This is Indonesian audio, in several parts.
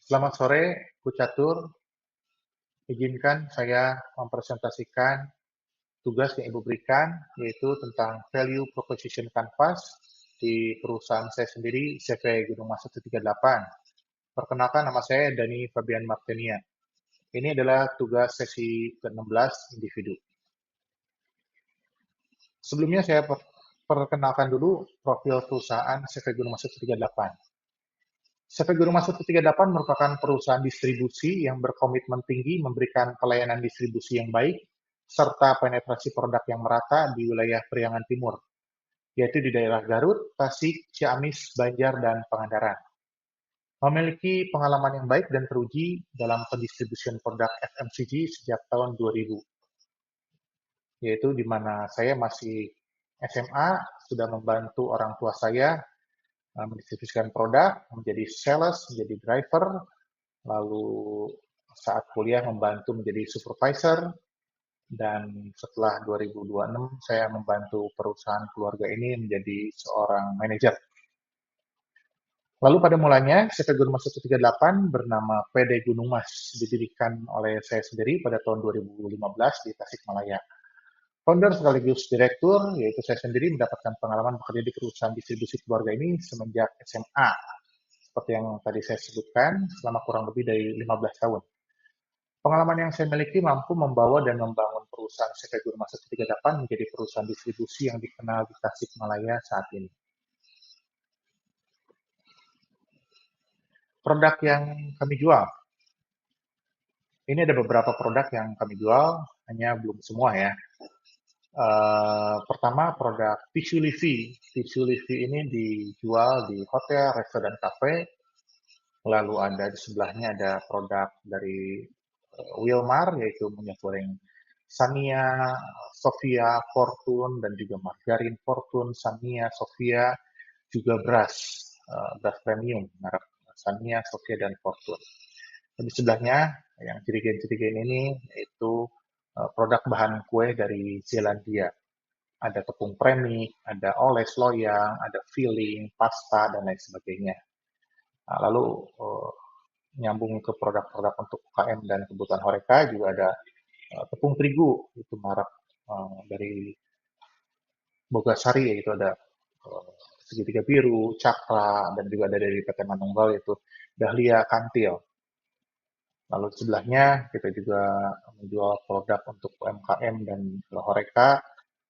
Selamat sore, Bu Catur. Izinkan saya mempresentasikan tugas yang Ibu berikan, yaitu tentang Value Proposition Canvas di perusahaan saya sendiri, CV Gunung Mas 138. Perkenalkan, nama saya Dani Fabian Martenia. Ini adalah tugas sesi ke-16 individu. Sebelumnya saya perkenalkan dulu profil perusahaan CV Gunung Mas 138. CV Gunung Mas 138 merupakan perusahaan distribusi yang berkomitmen tinggi memberikan pelayanan distribusi yang baik serta penetrasi produk yang merata di wilayah Priangan Timur, yaitu di daerah Garut, Tasik, Ciamis, Banjar, dan Pangandaran. Memiliki pengalaman yang baik dan teruji dalam pendistribusian produk FMCG sejak tahun 2000, yaitu di mana saya masih SMA, sudah membantu orang tua saya mendistribusikan produk, menjadi sales, menjadi driver, lalu saat kuliah membantu menjadi supervisor, dan setelah 2026 saya membantu perusahaan keluarga ini menjadi seorang manajer. Lalu pada mulanya CV Gunung Mas 138 bernama PD Gunung Mas, didirikan oleh saya sendiri pada tahun 2015 di Tasikmalaya. Founder sekaligus direktur, yaitu saya sendiri mendapatkan pengalaman bekerja di perusahaan distribusi keluarga ini semenjak SMA. Seperti yang tadi saya sebutkan, selama kurang lebih dari 15 tahun. Pengalaman yang saya miliki mampu membawa dan membangun perusahaan CV Gunung Mas 138 menjadi perusahaan distribusi yang dikenal di Tasikmalaya saat ini. Produk yang kami jual. Ini ada beberapa produk yang kami jual, hanya belum semua ya. Pertama, produk tisu Livi. Tisu Livi ini dijual di hotel, restoran, cafe. Lalu ada di sebelahnya ada produk dari Wilmar, yaitu minyak goreng Sania, Sofia, Fortune, dan juga margarin Fortune, Sania, Sofia, juga beras, beras premium, merek Sania, Sofia, dan Fortune. Dan di sebelahnya, yang jerigen-jerigen ini, yaitu produk bahan kue dari Zelandia. Ada tepung premix, ada oles loyang, ada filling, pasta, dan lain sebagainya. Nah, lalu nyambung ke produk-produk untuk UKM dan kebutuhan Horeca juga ada tepung terigu, itu merek dari Bogasari, yaitu ada segitiga biru, cakra, dan juga ada dari PT Manunggal, yaitu Dahlia Kantil. Lalu sebelahnya kita juga menjual produk untuk UMKM dan Horeca,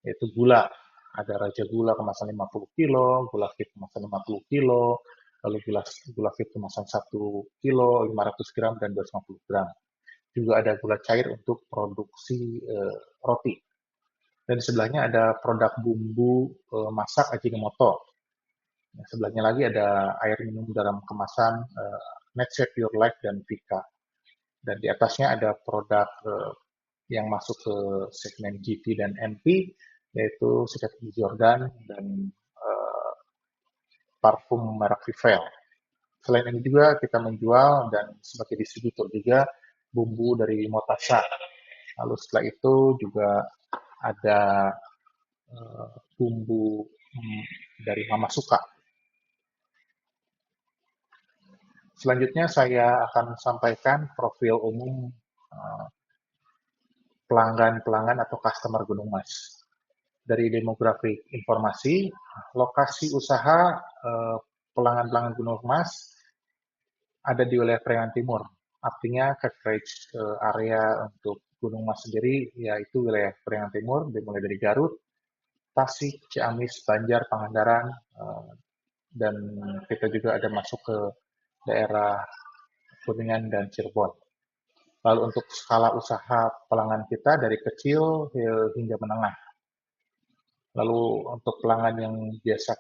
yaitu gula. Ada Raja Gula kemasan 50 kilo, Gula Fit kemasan 50 kilo, lalu gula Fit kemasan 1 kilo, 500 gram, dan 250 gram. Juga ada gula cair untuk produksi roti. Dan sebelahnya ada produk bumbu masak Ajinomoto. Nah, sebelahnya lagi ada air minum dalam kemasan Netscape Pure Life dan Vika. Dan di atasnya ada produk yang masuk ke segmen GT dan MP, yaitu sikat gigi Jordan dan parfum merek Vivel. Selain ini juga kita menjual dan sebagai distributor juga bumbu dari Motasha. Lalu setelah itu juga ada bumbu dari Mama Suka. Selanjutnya saya akan sampaikan profil umum pelanggan-pelanggan atau customer Gunung Mas. Dari demografik informasi, lokasi usaha pelanggan-pelanggan Gunung Mas ada di wilayah Priangan Timur. Artinya coverage area untuk Gunung Mas sendiri yaitu wilayah Priangan Timur, dimulai dari Garut, Tasik, Ciamis, Banjar, Pangandaran, dan kita juga ada masuk ke daerah Kuningan dan Cirebon. Lalu untuk skala usaha pelanggan kita dari kecil hingga menengah. Lalu untuk pelanggan yang biasa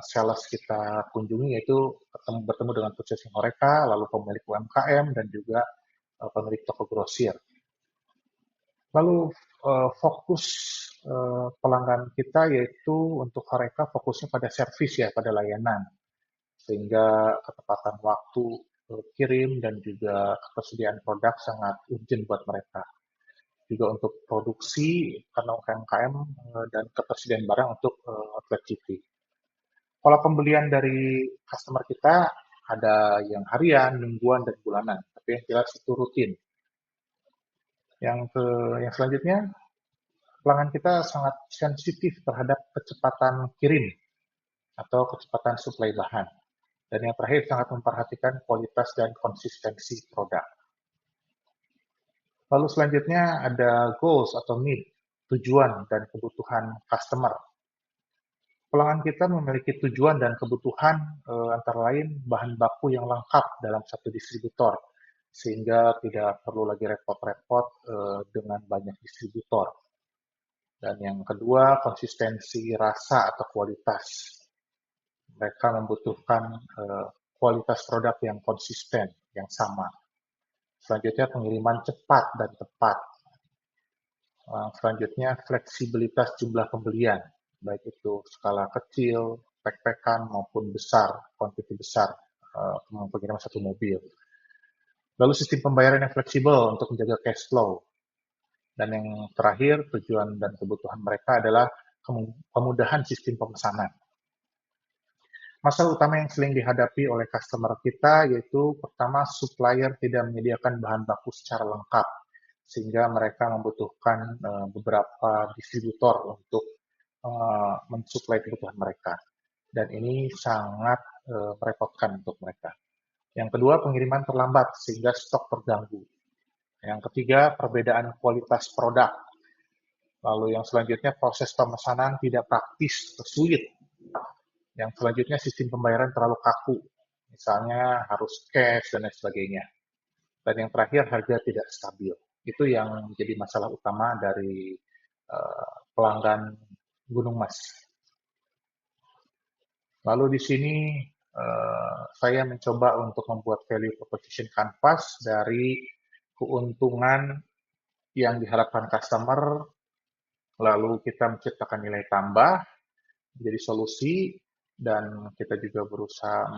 sales kita kunjungi yaitu bertemu dengan purchasing Horeca, lalu pemilik UMKM, dan juga pemilik toko grosir. Lalu fokus pelanggan kita yaitu untuk Horeca fokusnya pada servis ya, pada layanan. Sehingga ketepatan waktu kirim dan juga ketersediaan produk sangat urgent buat mereka. Juga untuk produksi karena UMKM dan ketersediaan barang untuk outlet GP. Pola pembelian dari customer kita Ada yang harian, mingguan, dan bulanan. Tapi yang jelas itu rutin. Yang selanjutnya, pelanggan kita sangat sensitif terhadap kecepatan kirim atau kecepatan suplai bahan. Dan yang terakhir, sangat memperhatikan kualitas dan konsistensi produk. Lalu selanjutnya ada goals atau need, tujuan dan kebutuhan customer. Pelanggan kita memiliki tujuan dan kebutuhan antara lain bahan baku yang lengkap dalam satu distributor, sehingga tidak perlu lagi repot-repot dengan banyak distributor. Dan yang kedua, konsistensi rasa atau kualitas. Mereka membutuhkan kualitas produk yang konsisten, yang sama. Selanjutnya, pengiriman cepat dan tepat. Selanjutnya, fleksibilitas jumlah pembelian, baik itu skala kecil, pek-pekan maupun besar, kuantiti besar, pengiriman satu mobil. Lalu sistem pembayaran yang fleksibel untuk menjaga cash flow. Dan yang terakhir, tujuan dan kebutuhan mereka adalah kemudahan sistem pemesanan. Masalah utama yang sering dihadapi oleh customer kita yaitu pertama, supplier tidak menyediakan bahan baku secara lengkap, sehingga mereka membutuhkan beberapa distributor untuk mensuplai kebutuhan mereka. Dan ini sangat merepotkan untuk mereka. Yang kedua, pengiriman terlambat sehingga stok terganggu. Yang ketiga, perbedaan kualitas produk. Lalu yang selanjutnya, proses pemesanan tidak praktis atau sulit. Yang selanjutnya, sistem pembayaran terlalu kaku. Misalnya harus cash dan lain sebagainya. Dan yang terakhir, harga tidak stabil. Itu yang menjadi masalah utama dari pelanggan Gunung Mas. Lalu di sini saya mencoba untuk membuat value proposition canvas dari keuntungan yang diharapkan customer, lalu kita menciptakan nilai tambah menjadi solusi, dan kita juga berusaha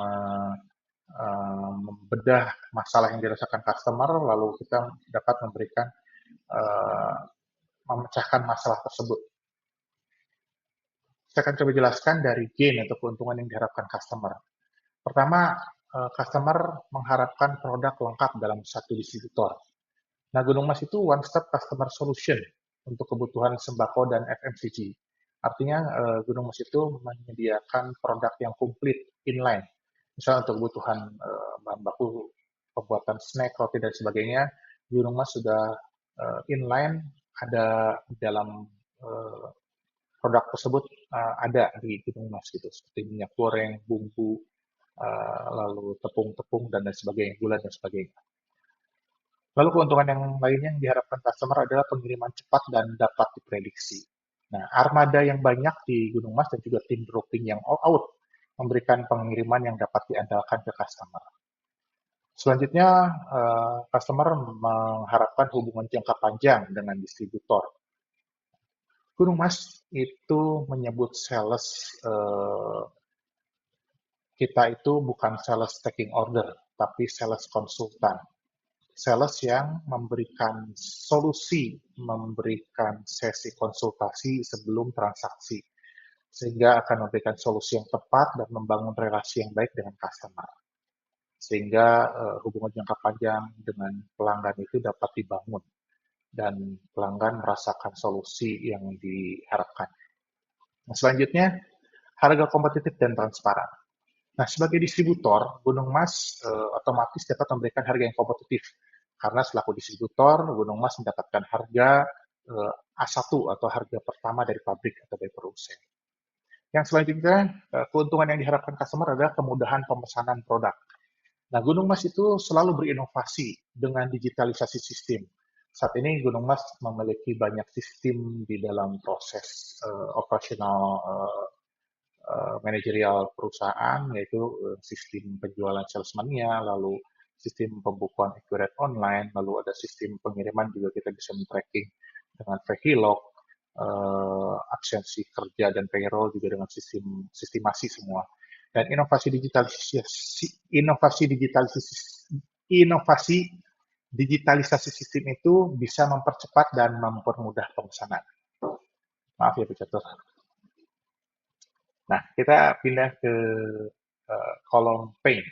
membedah masalah yang dirasakan customer, lalu kita dapat memberikan memecahkan masalah tersebut. Saya akan coba jelaskan dari gain atau keuntungan yang diharapkan customer. Pertama, customer mengharapkan produk lengkap dalam satu distributor. Nah, Gunung Mas itu one stop customer solution untuk kebutuhan sembako dan FMCG. Artinya Gunung Mas itu menyediakan produk yang komplit inline. Misalnya untuk kebutuhan bahan baku pembuatan snack, roti dan sebagainya, Gunung Mas sudah inline ada dalam produk tersebut, ada di Gunung Mas gitu, seperti minyak goreng, bumbu, lalu tepung-tepung dan lain sebagainya, gula dan sebagainya. Lalu keuntungan yang lainnya yang diharapkan customer adalah pengiriman cepat dan dapat diprediksi. Nah, armada yang banyak di Gunung Mas dan juga tim dropping yang all out memberikan pengiriman yang dapat diandalkan ke customer. Selanjutnya, customer mengharapkan hubungan jangka panjang dengan distributor. Gunung Mas itu menyebut sales kita itu bukan sales taking order, tapi sales konsultan. Sales yang memberikan solusi, memberikan sesi konsultasi sebelum transaksi, sehingga akan memberikan solusi yang tepat dan membangun relasi yang baik dengan customer. Sehingga hubungan jangka panjang dengan pelanggan itu dapat dibangun dan pelanggan merasakan solusi yang diharapkan. Nah, selanjutnya, harga kompetitif dan transparan. Nah, sebagai distributor, Gunung Mas otomatis dapat memberikan harga yang kompetitif. Karena selaku distributor, Gunung Mas mendapatkan harga A1 atau harga pertama dari pabrik atau dari produsen. Yang selanjutnya, keuntungan yang diharapkan customer adalah kemudahan pemesanan produk. Nah, Gunung Mas itu selalu berinovasi dengan digitalisasi sistem. Saat ini Gunung Mas memiliki banyak sistem di dalam proses operasional manajerial perusahaan, yaitu sistem penjualan salesman-nya, lalu sistem pembukuan accurate online, lalu ada sistem pengiriman juga kita bisa men-tracking dengan Vehilog, absensi kerja dan payroll juga dengan sistemasi semua. Dan inovasi digitalisasi sistem itu bisa mempercepat dan mempermudah pemesanan. Maaf ya, Bu Catur. Nah, kita pindah ke kolom paint.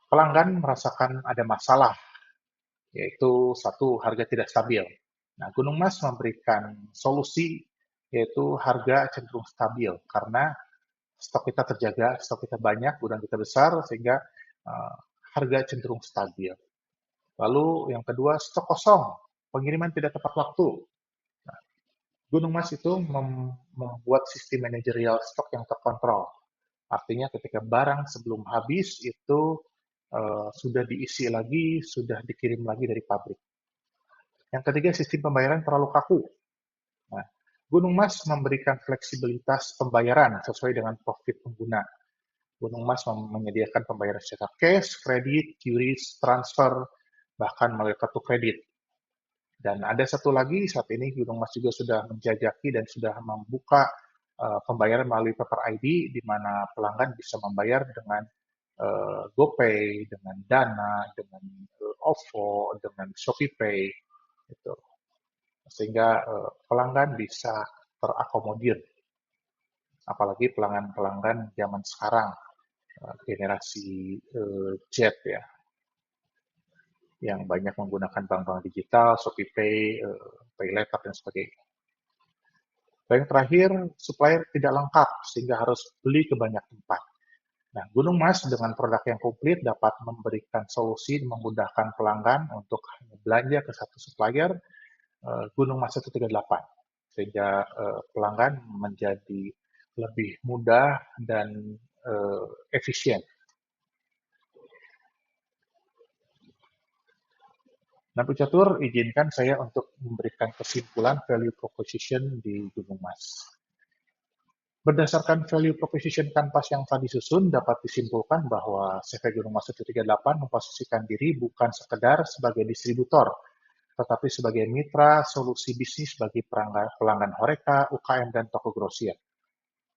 Pelanggan merasakan ada masalah, yaitu satu, harga tidak stabil. Nah, Gunung Mas memberikan solusi, yaitu harga cenderung stabil, karena stok kita terjaga, stok kita banyak, gudang kita besar, sehingga uh, harga cenderung stabil. Lalu yang kedua, stok kosong, pengiriman tidak tepat waktu. Nah, Gunung Mas itu membuat sistem manajerial stok yang terkontrol. Artinya ketika barang sebelum habis itu sudah diisi lagi, sudah dikirim lagi dari pabrik. Yang ketiga, sistem pembayaran terlalu kaku. Nah, Gunung Mas memberikan fleksibilitas pembayaran sesuai dengan profit pengguna. Gunung Mas menyediakan pembayaran secara cash, kredit, QRIS, transfer, bahkan melalui kartu kredit. Dan ada satu lagi, saat ini Gunung Mas juga sudah menjajaki dan sudah membuka pembayaran melalui Paper ID, di mana pelanggan bisa membayar dengan GoPay, dengan Dana, dengan OVO, dengan ShopeePay, gitu. Sehingga pelanggan bisa terakomodir, apalagi pelanggan-pelanggan zaman sekarang, generasi Z ya, yang banyak menggunakan bank-bank digital, ShopeePay, PayLater, dan sebagainya. Dan yang terakhir, supplier tidak lengkap sehingga harus beli ke banyak tempat. Nah, Gunung Mas dengan produk yang komplit dapat memberikan solusi memudahkan pelanggan untuk belanja ke satu supplier, Gunung Mas 138, sehingga pelanggan menjadi lebih mudah dan efisien. Nah, Bu Catur, izinkan saya untuk memberikan kesimpulan value proposition di Gunung Mas. Berdasarkan value proposition kanvas yang telah disusun, dapat disimpulkan bahwa CV Gunung Mas 138 memposisikan diri bukan sekedar sebagai distributor, tetapi sebagai mitra solusi bisnis bagi pelanggan Horeca, UKM, dan toko grosir.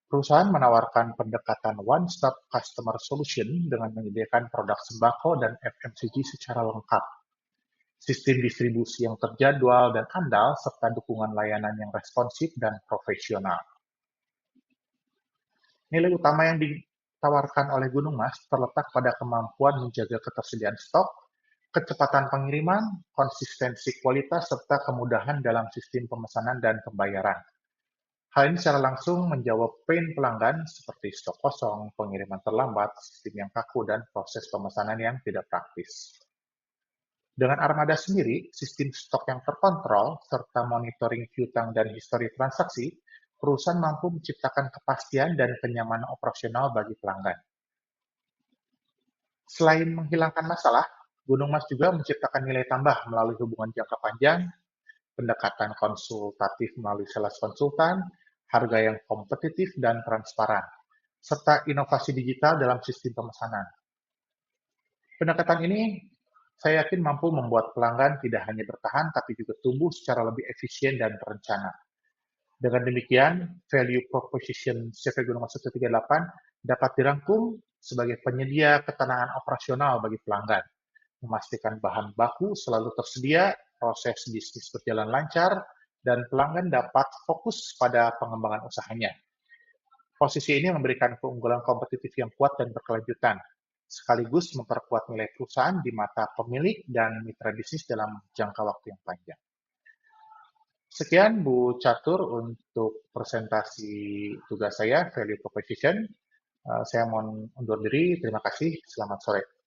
Perusahaan menawarkan pendekatan one-stop customer solution dengan menyediakan produk sembako dan FMCG secara lengkap, sistem distribusi yang terjadwal dan andal, serta dukungan layanan yang responsif dan profesional. Nilai utama yang ditawarkan oleh Gunung Mas terletak pada kemampuan menjaga ketersediaan stok, kecepatan pengiriman, konsistensi kualitas, serta kemudahan dalam sistem pemesanan dan pembayaran. Hal ini secara langsung menjawab pain pelanggan seperti stok kosong, pengiriman terlambat, sistem yang kaku, dan proses pemesanan yang tidak praktis. Dengan Armada sendiri, sistem stok yang terkontrol, serta monitoring piutang dan histori transaksi, perusahaan mampu menciptakan kepastian dan kenyamanan operasional bagi pelanggan. Selain menghilangkan masalah, Gunung Mas juga menciptakan nilai tambah melalui hubungan jangka panjang, pendekatan konsultatif melalui sales konsultan, harga yang kompetitif dan transparan, serta inovasi digital dalam sistem pemesanan. Pendekatan ini saya yakin mampu membuat pelanggan tidak hanya bertahan, tapi juga tumbuh secara lebih efisien dan terencana. Dengan demikian, value proposition CV Gunung Mas 138 dapat dirangkum sebagai penyedia ketenangan operasional bagi pelanggan, memastikan bahan baku selalu tersedia, proses bisnis berjalan lancar, dan pelanggan dapat fokus pada pengembangan usahanya. Posisi ini memberikan keunggulan kompetitif yang kuat dan berkelanjutan, sekaligus memperkuat nilai perusahaan di mata pemilik dan mitra bisnis dalam jangka waktu yang panjang. Sekian Bu Catur untuk presentasi tugas saya, Value Proposition. Saya mohon undur diri. Terima kasih. Selamat sore.